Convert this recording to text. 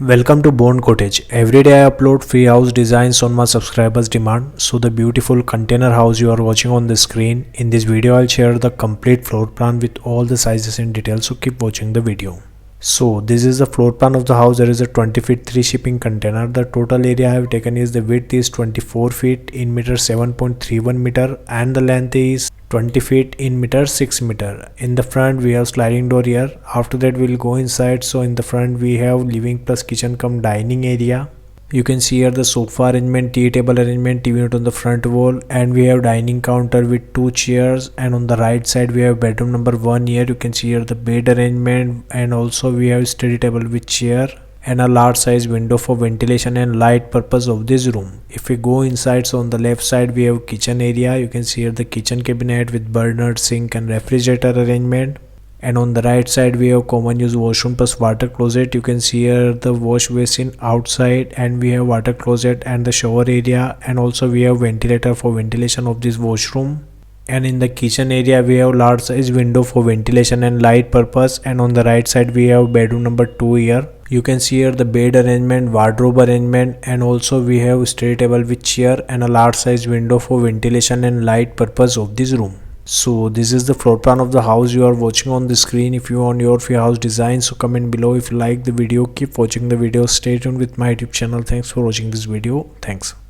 Welcome to Born Cottage. Every day I upload free house designs on my subscribers' demand. So the beautiful container house you are watching on the screen. In this video I'll share the complete floor plan with all the sizes in detail. So keep watching the video. So this is the floor plan of the house. There is a 20 feet 3 shipping container. The total area I have taken is the width is 24 feet in meter 7.31 meter and the length is 20 feet in meter 6 meter. In the front we have sliding door here. After that we'll go inside. So in the front we have living plus kitchen cum dining area. You can see here the sofa arrangement, tea table arrangement, TV unit on the front wall, and we have dining counter with 2 chairs, and on the right side we have bedroom number 1 here. You can see here the bed arrangement, and also we have study table with chair and a large size window for ventilation and light purpose of this room. If we go inside, so on the left side we have kitchen area. You can see here the kitchen cabinet with burner, sink and refrigerator arrangement, and on the right side we have common use washroom plus water closet. You can see here the wash basin outside, and we have water closet and the shower area, and also we have ventilator for ventilation of this washroom. And in the kitchen area we have large size window for ventilation and light purpose, and on the right side we have bedroom number 2 here. You can see here the bed arrangement, wardrobe arrangement, and also we have study table with chair and a large size window for ventilation and light purpose of this room. So this is the floor plan of the house you are watching on the screen. If you want your free house design, so comment below. If you like the video, keep watching the video. Stay tuned with my YouTube channel. Thanks for watching this video. Thanks.